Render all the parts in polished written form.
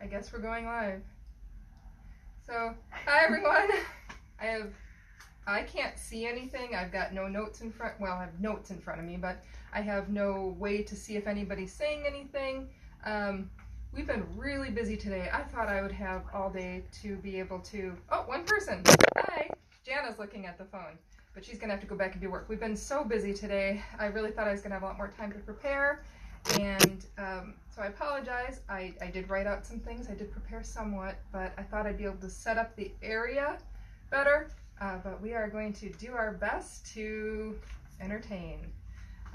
I guess we're going live. So, hi everyone. I can't see anything. I've got no notes in front. Well, I have notes in front of me, but I have no way to see if anybody's saying anything. We've been really busy today. I thought I would have all day to be able to. Oh, one person. Hi. Jana's looking at the phone, but she's gonna have to go back and do work. We've been so busy today. I really thought I was gonna have a lot more time to prepare, and so I apologize. I did write out some things. I did prepare somewhat, but I thought I'd be able to set up the area better. But we are going to do our best to entertain.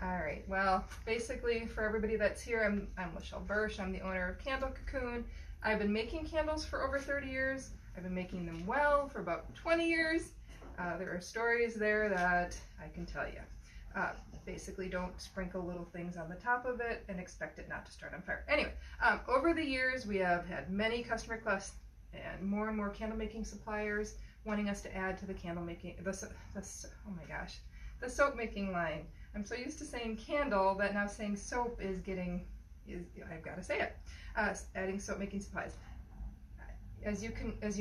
All right, well, basically for everybody that's here, I'm Lachelle Bursch. I'm the owner of Candle Cocoon. I've been making candles for over 30 years. I've been making them well for about 20 years. There are stories there that I can tell you. Basically, don't sprinkle little things on the top of it and expect it not to start on fire. Anyway, over the years, we have had many customer requests and more candle making suppliers wanting us to add to the candle making, oh my gosh, the soap making line. I'm so used to saying candle that now saying soap is I've got to say it. Adding soap making supplies. As you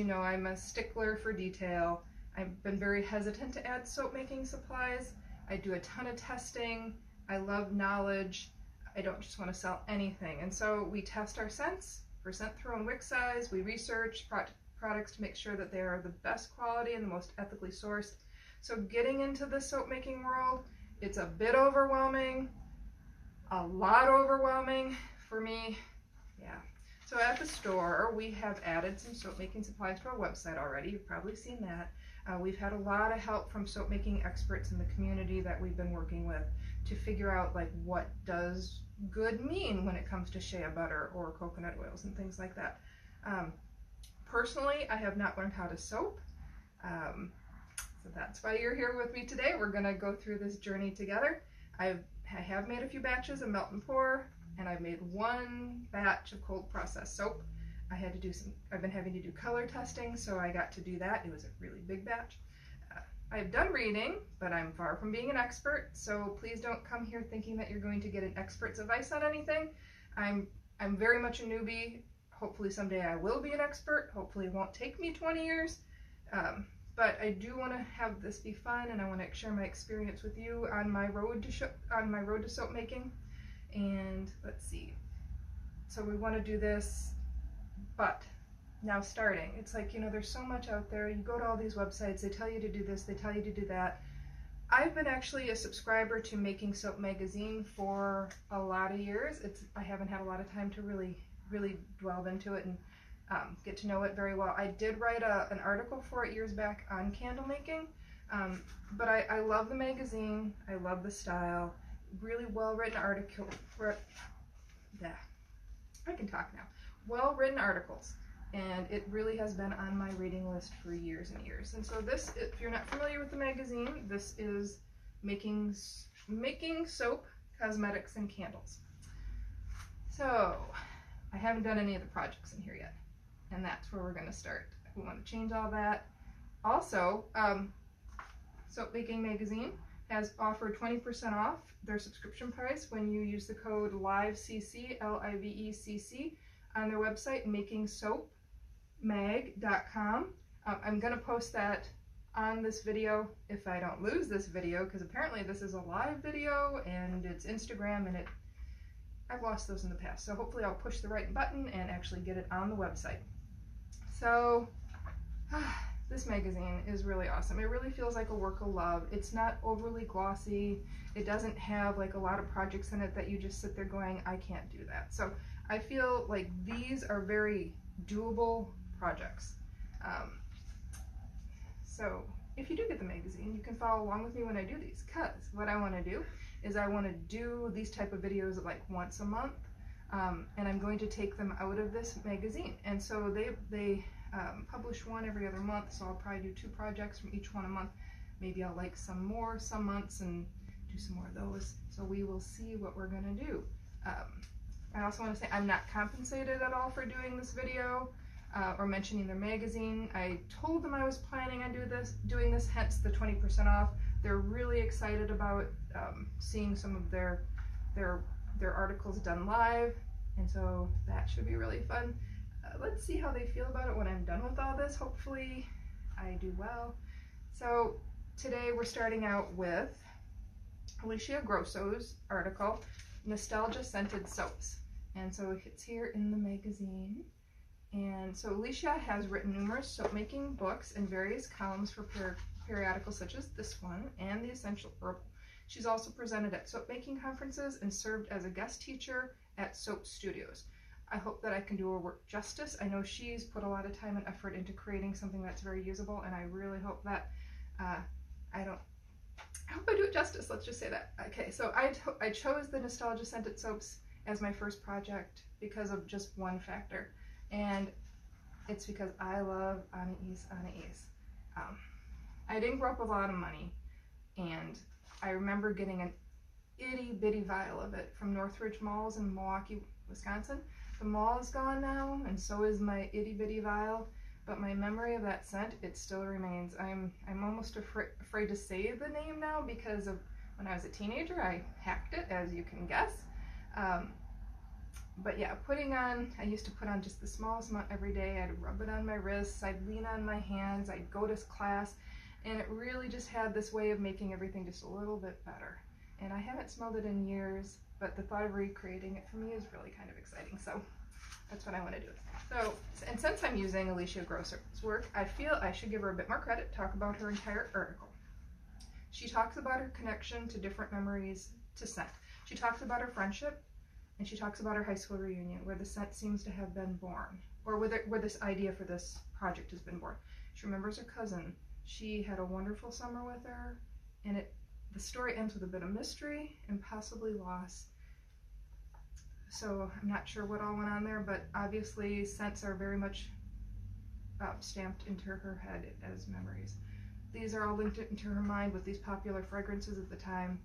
know, I'm a stickler for detail. I've been very hesitant to add soap making supplies. I do a ton of testing. I love knowledge. I don't just want to sell anything. And so we test our scents for scent throw and wick size. We research products to make sure that they are the best quality and the most ethically sourced. So getting into the soap making world, it's a bit overwhelming, a lot overwhelming for me. Yeah. So at the store, we have added some soap making supplies to our website already. You've probably seen that. We've had a lot of help from soap making experts in the community that we've been working with to figure out like what does good mean when it comes to shea butter or coconut oils and things like that. Personally, I have not learned how to soap. So that's why you're here with me today. We're gonna go through this journey together. I have made a few batches of melt and pour, and I've made one batch of cold process soap. I've been having to do color testing, so I got to do that. It was a really big batch. I've done reading, but I'm far from being an expert, so please don't come here thinking that you're going to get an expert's advice on anything. I'm very much a newbie. Hopefully someday I will be an expert. Hopefully it won't take me 20 years. But I do want to have this be fun, and I want to share my experience with you on my road to soap making. And let's see. So we want to do this, but now starting. It's like, you know, there's so much out there. You go to all these websites, they tell you to do this, they tell you to do that. I've been actually a subscriber to Making Soap magazine for a lot of years. I haven't had a lot of time to really delve into it and get to know it very well. I did write an article for it years back on candle making, but I love the magazine. I love the style. Really well written article. I can talk now. Well written articles, and it really has been on my reading list for years and years. And so this, if you're not familiar with the magazine, this is making soap, cosmetics, and candles. So I haven't done any of the projects in here yet, and that's where we're going to start. We want to change all that. Also, Soap Making Magazine has offered 20% off their subscription price when you use the code LIVECC, LIVECC, on their website, makingsoapmag.com. I'm going to post that on this video if I don't lose this video, because apparently this is a live video and it's Instagram, and I've lost those in the past. So hopefully I'll push the right button and actually get it on the website. So this magazine is really awesome. It really feels like a work of love. It's not overly glossy. It doesn't have like a lot of projects in it that you just sit there going, I can't do that. So I feel like these are very doable projects. So if you do get the magazine, you can follow along with me when I do these, because what I want to do is I want to do these type of videos like once a month, and I'm going to take them out of this magazine. And so they publish one every other month, so I'll probably do 2 projects from each one a month. Maybe I'll like some more some months and do some more of those. So we will see what we're going to do. I also want to say I'm not compensated at all for doing this video or mentioning their magazine. I told them I was planning on doing this, hence the 20% off. They're really excited about seeing some of their articles done live, and so that should be really fun. let's see how they feel about it when I'm done with all this. Hopefully I do well. So today we're starting out with Alicia Grosso's article, Nostalgia Scented Soaps. And so it's here in the magazine. And so Alicia has written numerous soap making books and various columns for periodicals such as this one and The Essential Herbal. She's also presented at soap making conferences and served as a guest teacher at soap studios. I hope that I can do her work justice. I know she's put a lot of time and effort into creating something that's very usable, and I really hope that I hope I do it justice, let's just say that. Okay, so I chose the Nostalgia Scented Soaps as my first project because of just one factor, and it's because I love Anais. I didn't grow up with a lot of money, and I remember getting an itty bitty vial of it from Northridge Malls in Milwaukee, Wisconsin. The mall is gone now, and so is my itty bitty vial, but my memory of that scent, it still remains. I'm almost afraid to say the name now because of when I was a teenager, I hacked it, as you can guess. But yeah, I used to put on just the smallest amount every day. I'd rub it on my wrists, I'd lean on my hands, I'd go to class, and it really just had this way of making everything just a little bit better. And I haven't smelled it in years, but the thought of recreating it for me is really kind of exciting, so that's what I want to do. So, and since I'm using Alicia Grosso's work, I feel I should give her a bit more credit, talk about her entire article. She talks about her connection to different memories to scent. She talks about her friendship, and she talks about her high school reunion, where the scent seems to have been born, or where this idea for this project has been born. She remembers her cousin. She had a wonderful summer with her, and the story ends with a bit of mystery and possibly loss. So I'm not sure what all went on there, but obviously scents are very much stamped into her head as memories. These are all linked into her mind with these popular fragrances at the time,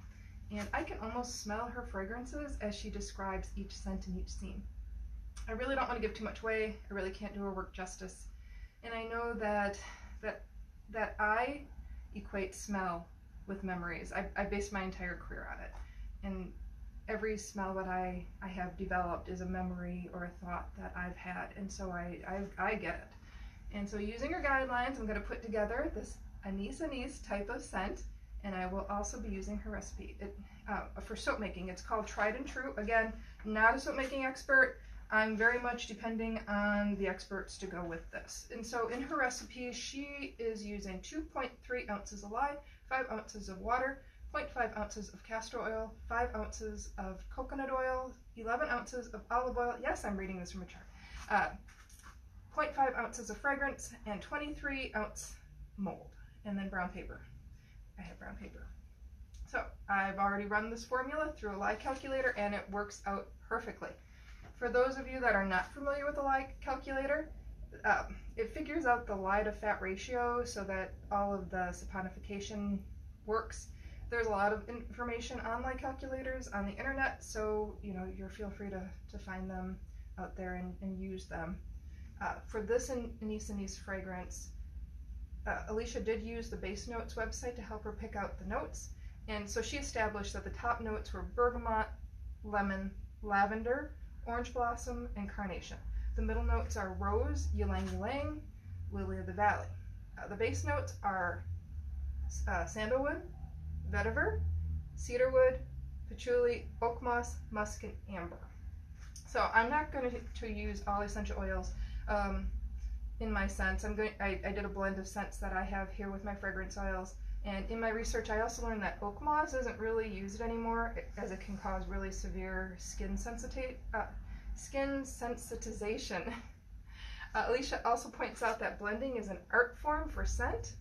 and I can almost smell her fragrances as she describes each scent in each scene. I really don't want to give too much away. I really can't do her work justice, and I know that I equate smell with memories. I base my entire career on it, and every smell that I have developed is a memory or a thought that I've had, and so I get it. And so using her guidelines, I'm going to put together this Anais type of scent, and I will also be using her recipe for soap making. It's called Tried and True. Again, not a soap making expert. I'm very much depending on the experts to go with this. And so in her recipe, she is using 2.3 ounces of lye, 5 ounces of water, 0.5 ounces of castor oil, 5 ounces of coconut oil, 11 ounces of olive oil. Yes, I'm reading this from a chart. 0.5 ounces of fragrance, and 23 ounce mold, and then brown paper. I have brown paper. So I've already run this formula through a lye calculator, and it works out perfectly. For those of you that are not familiar with the lye calculator, it figures out the lye to fat ratio so that all of the saponification works. There's a lot of information on lye calculators on the internet, so you're feel free to find them out there and use them. For this Anais fragrance, Alicia did use the Base Notes website to help her pick out the notes, and so she established that the top notes were bergamot, lemon, lavender, orange blossom, and carnation. The middle notes are rose, ylang ylang, lily of the valley. The base notes are sandalwood, vetiver, cedarwood, patchouli, oak moss, musk, and amber. So I'm not going to use all essential oils in my scents. I did a blend of scents that I have here with my fragrance oils, and in my research I also learned that oak moss isn't really used anymore as it can cause really severe skin sensitization. Alicia also points out that blending is an art form for scent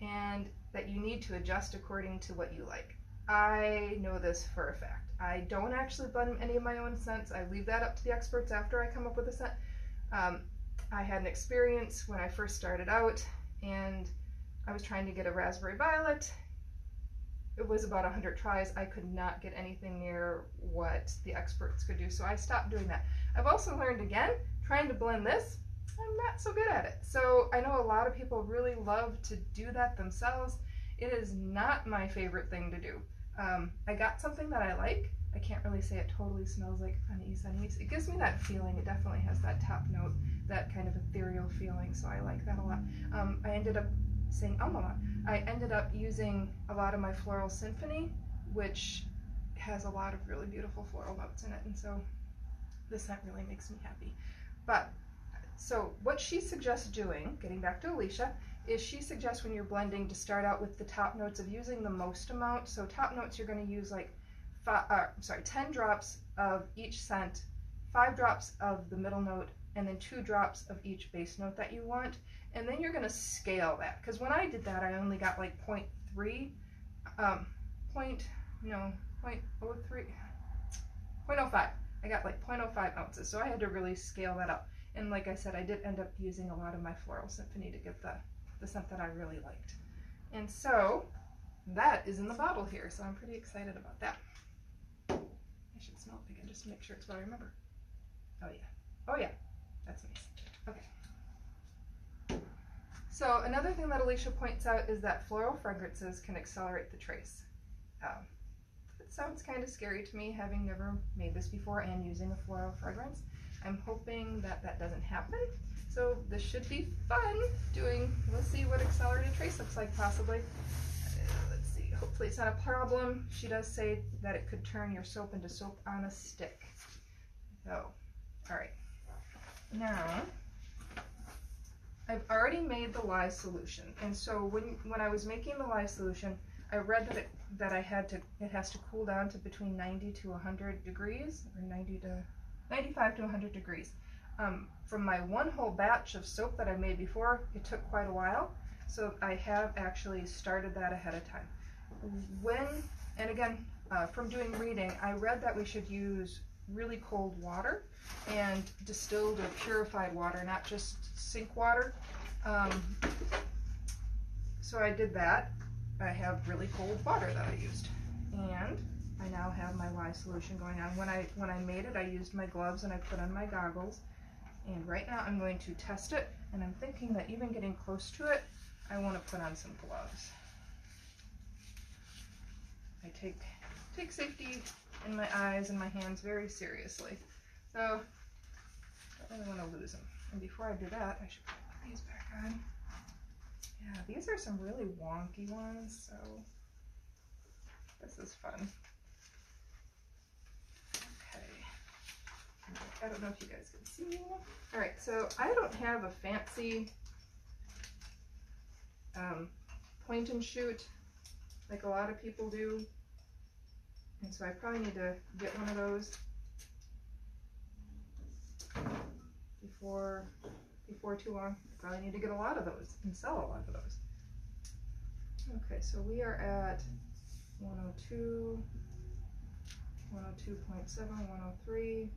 and that you need to adjust according to what you like. I know this for a fact. I don't actually blend any of my own scents. I leave that up to the experts after I come up with a scent. I had an experience when I first started out, and I was trying to get a raspberry violet. It was about 100 tries. I could not get anything near what the experts could do, so I stopped doing that. I've also learned again, trying to blend this, I'm not so good at it. So I know a lot of people really love to do that themselves. It is not my favorite thing to do. I got something that I like, I can't really say it totally smells like anise. It gives me that feeling. It definitely has that top note, that kind of ethereal feeling, so I like that a lot. I ended up saying Almama. I ended up using a lot of my Floral Symphony, which has a lot of really beautiful floral notes in it, and so this scent really makes me happy. But, so what she suggests doing, getting back to Alicia, is she suggests when you're blending to start out with the top notes of using the most amount. So top notes, you're going to use like 10 drops of each scent, 5 drops of the middle note, and then 2 drops of each base note that you want. And then you're going to scale that, because when I did that I only got like 0.03, 0.05. I got like 0.05 ounces, so I had to really scale that up. And like I said, I did end up using a lot of my Floral Symphony to get the scent that I really liked. And so that is in the bottle here, so I'm pretty excited about that. I should smell it again just to make sure it's what I remember. Oh yeah. Oh yeah. That's nice. Okay. So another thing that Alicia points out is that floral fragrances can accelerate the trace. It sounds kind of scary to me, having never made this before and using a floral fragrance. I'm hoping that that doesn't happen. So this should be fun let's see what accelerated trace looks like possibly. Let's see, hopefully it's not a problem. She does say that it could turn your soap into soap on a stick. So, all right. Now, I've already made the lye solution. And so when I was making the lye solution, I read that it has to cool down to between 90 to 100 degrees, or 95 to 100 degrees. From my one whole batch of soap that I made before, it took quite a while, so I have actually started that ahead of time. And again, from doing reading, I read that we should use really cold water and distilled or purified water, not just sink water. So I did that. I have really cold water that I used, and I now have my lye solution going on. When I made it, I used my gloves and I put on my goggles, and right now I'm going to test it, and I'm thinking that even getting close to it, I want to put on some gloves. I take safety in my eyes and my hands very seriously, so I don't really want to lose them. And before I do that, I should put these back on. Yeah, these are some really wonky ones, so this is fun. Okay. I don't know if you guys can see me. All right, so I don't have a fancy point and shoot like a lot of people do, and so I probably need to get one of those before too long. I probably need to get a lot of those and sell a lot of those. Okay, so we are at 102, 102.7, 103.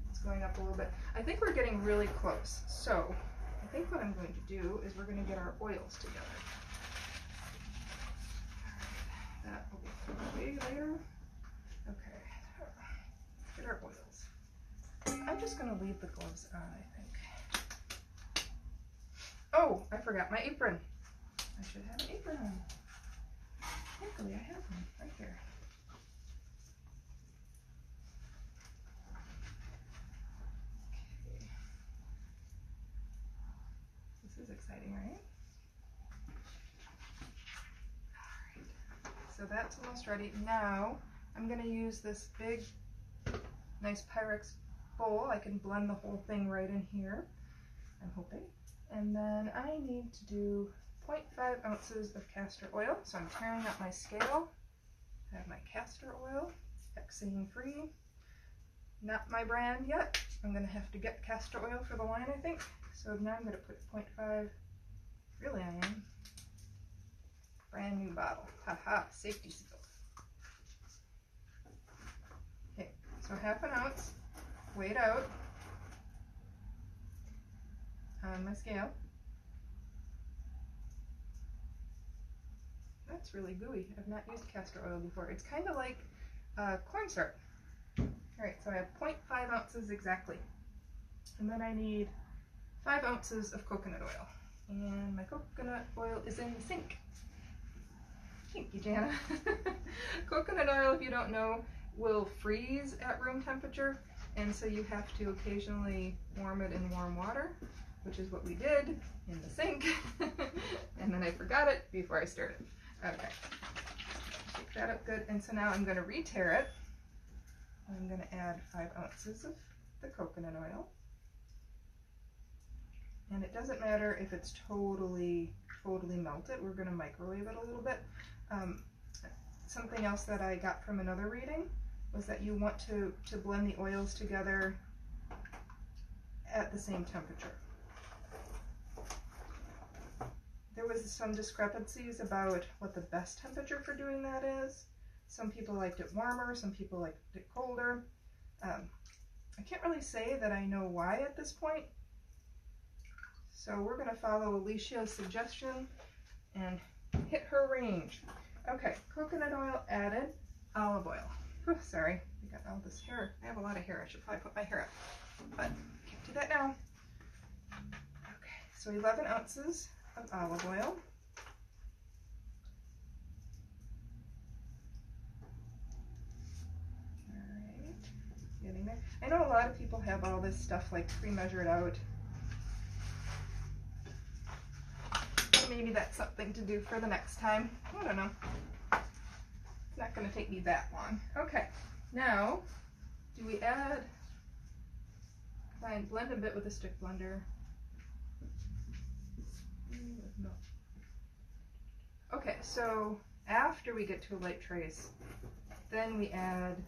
It's going up a little bit. I think we're getting really close. So I think what I'm going to do is we're going to get our oils together. All right, that will be way later. Okay, let's get our oils. I'm just going to leave the gloves on, I think. Oh, I forgot my apron. I should have an apron on. Luckily, I have one right here. Okay. This is exciting, right? Alright. So that's almost ready. Now, I'm going to use this big, nice Pyrex bowl. I can blend the whole thing right in here, I'm hoping. And then I need to do 0.5 ounces of castor oil. So I'm tearing up my scale. I have my castor oil, hexane free. Not my brand yet. I'm going to have to get castor oil for the line, I think. So now I'm going to put 0.5. Really, I am. Brand new bottle. Haha, safety seal. Okay, so half an ounce. Weighed out on my scale. That's really gooey. I've not used castor oil before. It's kind of like cornstarch. Alright, so I have 0.5 ounces exactly. And then I need 5 ounces of coconut oil. And my coconut oil is in the sink. Thank you, Jana. Coconut oil, if you don't know, will freeze at room temperature, and so you have to occasionally warm it in warm water, which is what we did in the sink. And then I forgot it before I stirred it. Okay, shake that up good, and so now I'm going to re-tare it. I'm going to add 5 ounces of the coconut oil. And it doesn't matter if it's totally melted. We're going to microwave it a little bit. Something else that I got from another reading was that you want to blend the oils together at the same temperature. There was some discrepancies about what the best temperature for doing that is. Some people liked it warmer, some people liked it colder. I can't really say that I know why at this point. So we're going to follow Alicia's suggestion and hit her range. Okay, coconut oil added, olive oil. Whew, sorry, I got all this hair. I have a lot of hair. I should probably put my hair up, but can't do that now. Okay, so 11 ounces of olive oil. Alright, getting there. I know a lot of people have all this stuff like pre-measured out. Maybe that's something to do for the next time. I don't know. It's not going to take me that long. Okay, now, do we add, blend a bit with a stick blender. Okay, so after we get to a light trace, then we add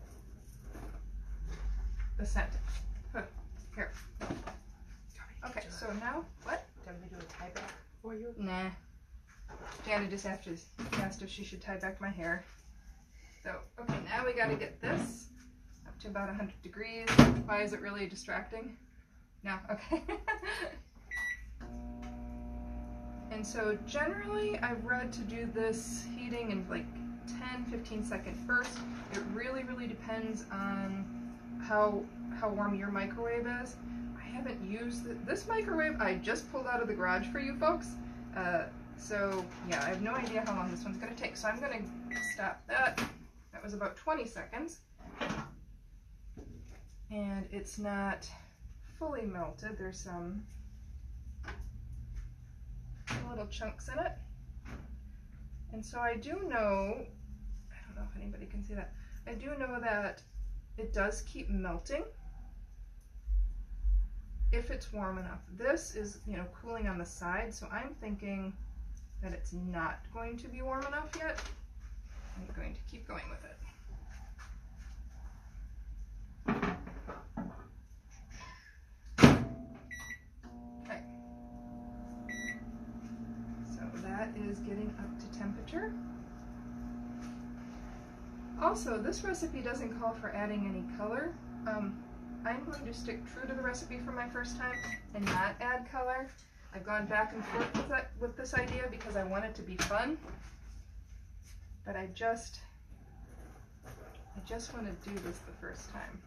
the scent. Here. Okay, so now, what? Do you want me to do a tie back for you? Nah. Jana just asked if she should tie back my hair. So, okay, now we gotta get this up to about 100 degrees. Why is it really distracting? No, okay. And so generally I've read to do this heating in like 10-15 second bursts. It really depends on how warm your microwave is. I haven't used this microwave. I just pulled out of the garage for you folks. So yeah, I have no idea how long this one's going to take. So I'm going to stop that. That was about 20 seconds. And it's not fully melted. There's some little chunks in it. And so I do know, I don't know if anybody can see that, I do know that it does keep melting if it's warm enough. This is, you know, cooling on the side, so I'm thinking that it's not going to be warm enough yet. I'm going to keep going with it. Okay. So that is getting up to temperature. Also, this recipe doesn't call for adding any color. I'm going to stick true to the recipe for my first time and not add color. I've gone back and forth with this idea because I want it to be fun, but I just want to do this the first time.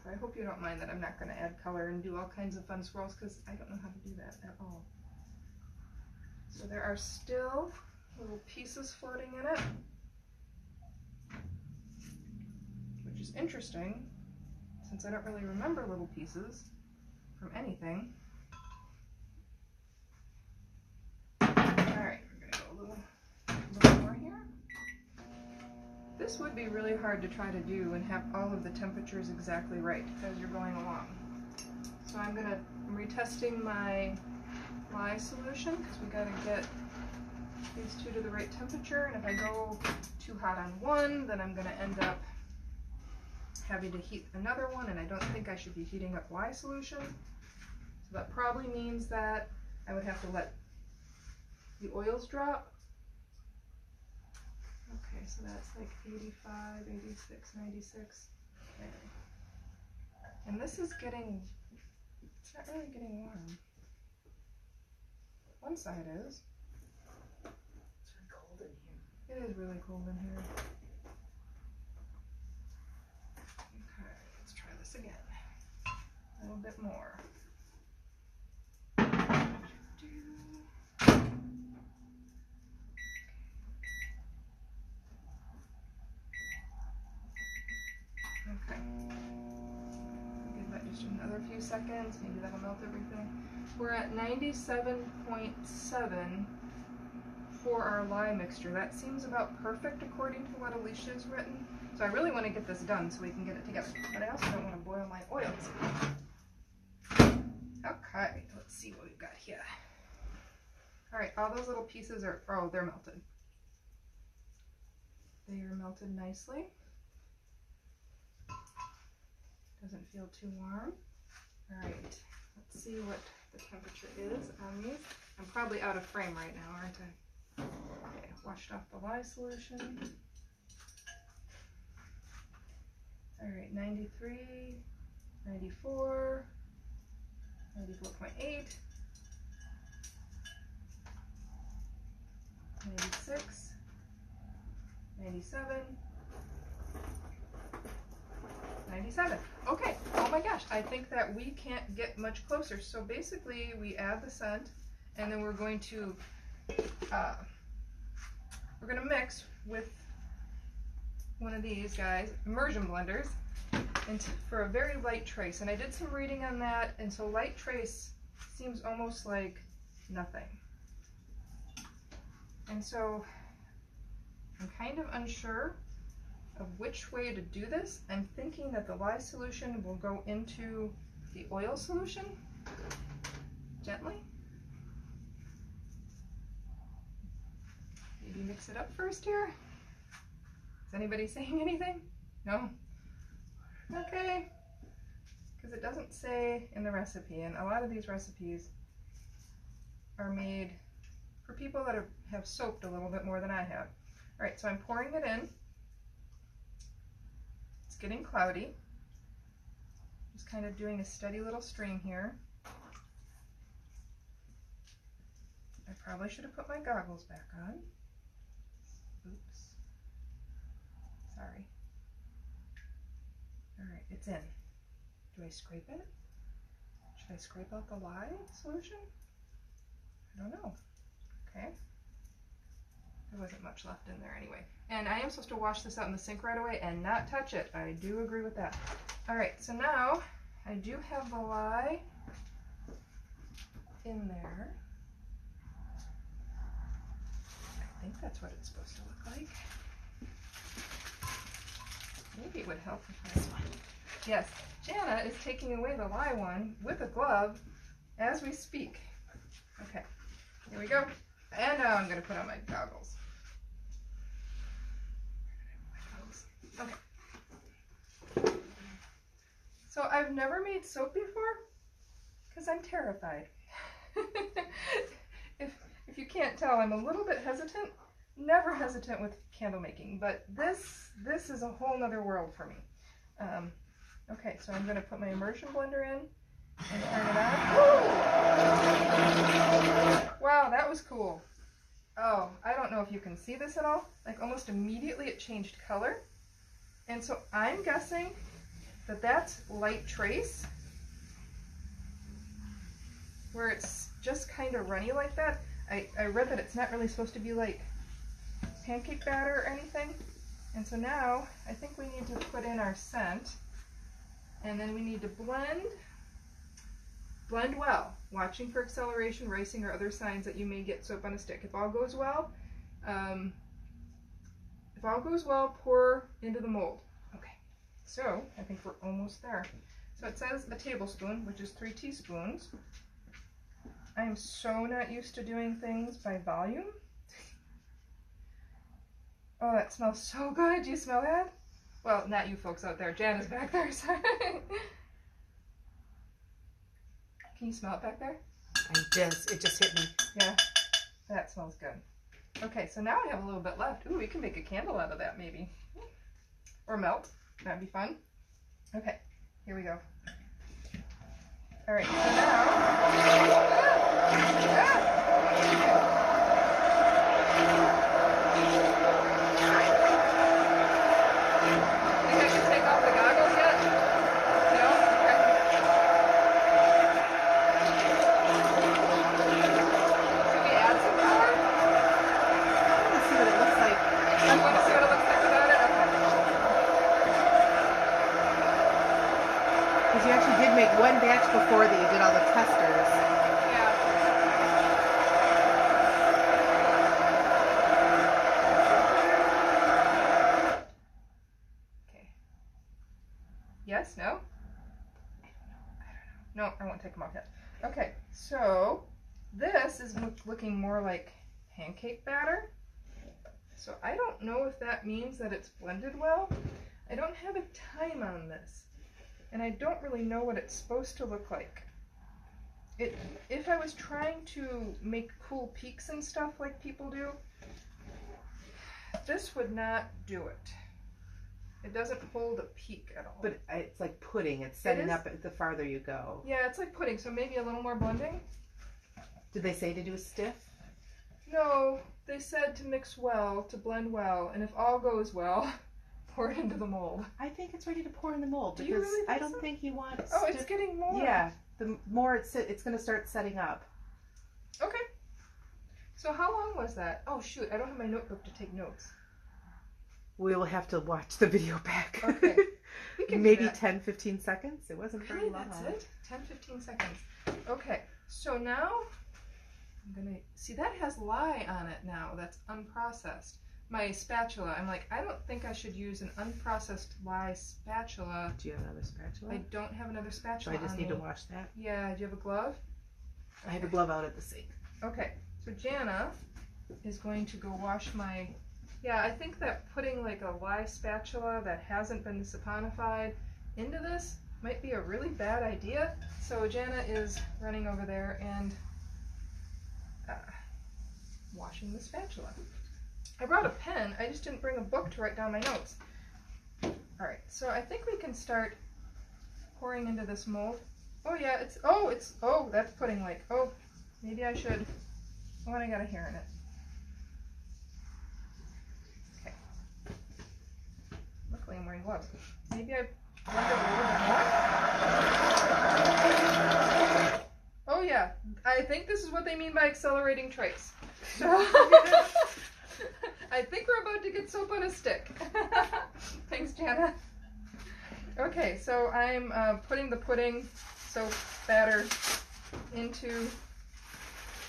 So I hope you don't mind that I'm not going to add color and do all kinds of fun swirls, because I don't know how to do that at all. So there are still little pieces floating in it, which is interesting since I don't really remember little pieces from anything. Alright, we're going to go a little more here. This would be really hard to try to do and have all of the temperatures exactly right as you're going along. So I'm retesting my lye solution, because we got to get these two to the right temperature, and if I go too hot on one, then I'm going to end up having to heat another one, and I don't think I should be heating up lye solution. So that probably means that I would have to let the oils drop. Okay, so that's like 85, 86, 96. Okay. And this is getting, it's not really getting warm. One side is. It's really cold in here. It is really cold in here. Okay, let's try this again. A little bit more. few seconds. Maybe that'll melt everything. We're at 97.7 for our lye mixture. That seems about perfect according to what Alicia's written. So I really want to get this done so we can get it together. But I also don't want to boil my oils. Okay, let's see what we've got here. All right, all those little pieces are, oh, they're melted. They are melted nicely. Doesn't feel too warm. All right, let's see what the temperature is on these. I'm probably out of frame right now, aren't I? Okay, washed off the lye solution. All right, 93, 94, 94.8, 96, 97, 97. Okay, oh my gosh, I think that we can't get much closer. So basically we add the scent and then we're going to mix with one of these guys, immersion blenders, and for a very light trace. And I did some reading on that, and so light trace seems almost like nothing. And so I'm kind of unsure of which way to do this. I'm thinking that the lye solution will go into the oil solution gently. Maybe mix it up first here. Is anybody saying anything? No? Okay. Because it doesn't say in the recipe, and a lot of these recipes are made for people that have soaked a little bit more than I have. All right, so I'm pouring it in. It's getting cloudy. Just kind of doing a steady little stream here. I probably should have put my goggles back on. Oops. Sorry. All right, it's in. Do I scrape it? Should I scrape out the lye solution? I don't know. Okay. There wasn't much left in there anyway. And I am supposed to wash this out in the sink right away and not touch it. I do agree with that. All right, so now I do have the lye in there. I think that's what it's supposed to look like. Maybe it would help with this one. Yes, Jana is taking away the lye one with a glove as we speak. Okay, here we go. And now I'm going to put on my goggles. Okay. So I've never made soap before because I'm terrified. If you can't tell, I'm a little bit hesitant. Never hesitant with candle making, but this is a whole nother world for me. Okay, so I'm going to put my immersion blender in and turn it on. Wow, that was cool. Oh, I don't know if you can see this at all. Like almost immediately it changed color. And so I'm guessing that that's light trace, where it's just kind of runny like that. I read that it's not really supposed to be like pancake batter or anything. And so now I think we need to put in our scent, and then we need to blend well, watching for acceleration, racing, or other signs that you may get soap on a stick. If all goes well, pour into the mold. Okay, so I think we're almost there. So it says a tablespoon, which is 3 teaspoons. I am so not used to doing things by volume. Oh, that smells so good. Do you smell that? Well, not you folks out there. Jan is back there. So can you smell it back there? It just hit me. Yeah, that smells good. Okay, so now I have a little bit left. Ooh, we can make a candle out of that maybe. Or melt. That'd be fun. Okay, here we go. All right, so now... Think I should take off the goggles yet? No? Okay. Should we add some color? I want to see what it looks like. I want to see what it looks like without it? Okay. Because you actually did make one batch before they did all the testers. Yeah. Okay. Yes? No? I don't know. No, I won't take them off yet. Okay, so this is looking more like pancake batter. So I don't know if that means that it's blended well. I don't have a time on this, and I don't really know what it's supposed to look like. If I was trying to make cool peaks and stuff like people do, this would not do it. It doesn't hold a peak at all. But it's like pudding. It's setting up the farther you go. Yeah, it's like pudding, so maybe a little more blending. Did they say to do stiff? No, they said to mix well, to blend well, and if all goes well, pour it into the mold. I think it's ready to pour in the mold Do because you really think I don't so? think you want Oh, stiff. it's getting more. Yeah, the more it's going to start setting up. Okay. So how long was that? Oh shoot, I don't have my notebook to take notes. We will have to watch the video back. Okay. We can do Maybe that. 10-15 seconds. It wasn't very Really, long. that's it? 10-15 seconds. Okay, so now I'm gonna see that has lye on it now. That's unprocessed. My spatula, I'm like, I don't think I should use an unprocessed lye spatula. Do you have another spatula? I don't have another So spatula. I just on need to me. wash that. Yeah, do you have a glove? I have a glove out at the sink. Okay, so Jana is going to go wash my. Yeah, I think that putting like a lye spatula that hasn't been saponified into this might be a really bad idea. So Jana is running over there and washing the spatula. I brought a pen, I just didn't bring a book to write down my notes. Alright, so I think we can start pouring into this mold. Oh yeah, that's pudding like, oh, maybe I should, oh, and I got a hair in it. Okay. Luckily I'm wearing gloves. Maybe I blend it a little bit more. Oh yeah, I think this is what they mean by accelerating trace. So, I think we're about to get soap on a stick. Thanks, Jana. Okay, so I'm putting the pudding soap batter into.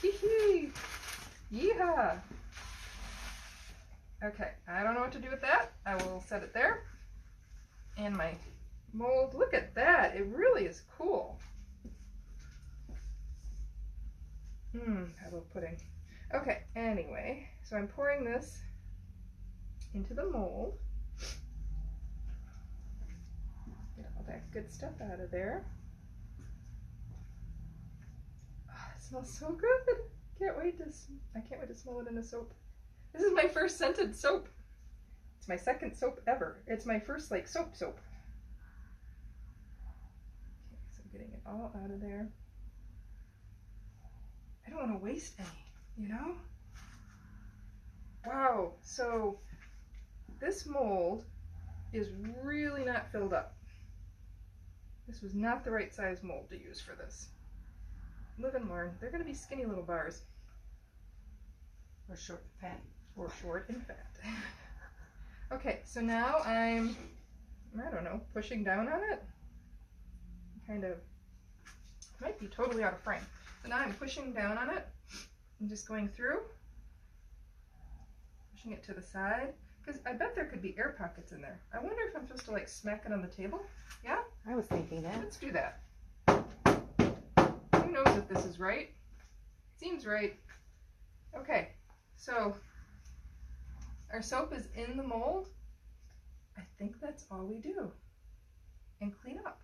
Hee-hee! Yeehaw! Okay, I don't know what to do with that. I will set it there. And my mold, look at that. It really is cool. I love pudding. Okay, anyway, so I'm pouring this into the mold. Get all that good stuff out of there. Oh, it smells so good. I can't wait to smell it in the soap. This is my first scented soap. It's my second soap ever. It's my first like soap. Okay, so I'm getting it all out of there. I don't want to waste any, you know? Wow, so this mold is really not filled up. This was not the right size mold to use for this. Live and learn. They're going to be skinny little bars. Or short and fat. Or short and fat. Okay, so now I'm, I don't know, pushing down on it. Kind of, might be totally out of frame. So now I'm pushing down on it. I'm just going through. Pushing it to the side. Because I bet there could be air pockets in there. I wonder if I'm supposed to like smack it on the table. Yeah? I was thinking that. Let's do that. Who knows if this is right? Seems right. Okay, so our soap is in the mold. I think that's all we do. And clean up.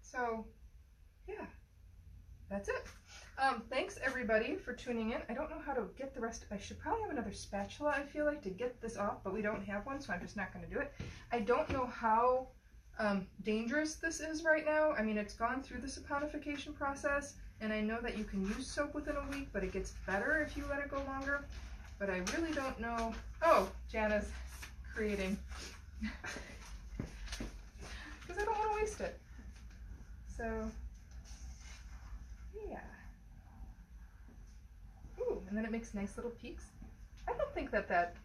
So, yeah, that's it. Thanks everybody for tuning in. I don't know how to get the rest. I should probably have another spatula, I feel like, to get this off, but we don't have one, so I'm just not going to do it. I don't know how dangerous this is right now. I mean, it's gone through the saponification process, and I know that you can use soap within a week, but it gets better if you let it go longer. But I really don't know. Oh, Jana's creating. Because I don't want to waste it. So, yeah. Ooh, and then it makes nice little peaks. I don't think that that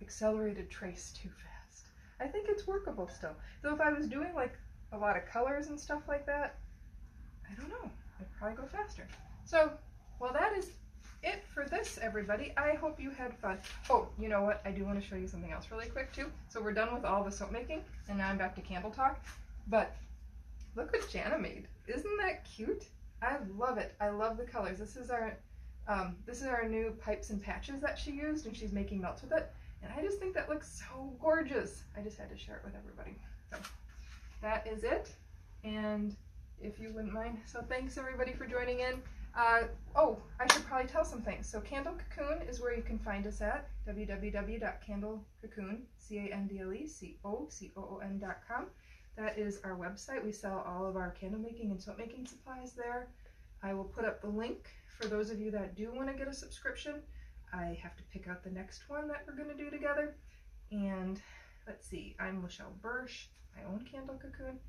accelerated trace too fast. I think it's workable still. Though if I was doing like a lot of colors and stuff like that, probably go faster. So, well, that is it for this, everybody. I hope you had fun. Oh, you know what? I do want to show you something else really quick too. So we're done with all the soap making, and now I'm back to candle talk. But look what Jana made. Isn't that cute? I love it. I love the colors. This is our new pipes and patches that she used, and she's making melts with it. And I just think that looks so gorgeous. I just had to share it with everybody. So that is it. And if you wouldn't mind, so thanks everybody for joining in. Oh, I should probably tell some things. So Candle Cocoon is where you can find us at www.candlecocoon, CANDLECOCOON.com. That is our website. We sell all of our candle making and soap making supplies there. I will put up the link for those of you that do want to get a subscription. I have to pick out the next one that we're going to do together. And let's see, I'm Michelle Bursch. I own Candle Cocoon.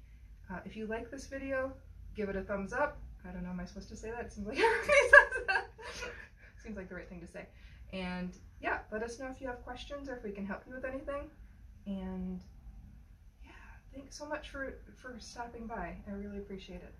If you like this video, give it a thumbs up. I don't know, am I supposed to say that? It seems like everybody says that. Seems like the right thing to say. And yeah, let us know if you have questions or if we can help you with anything. And yeah, thanks so much for stopping by. I really appreciate it.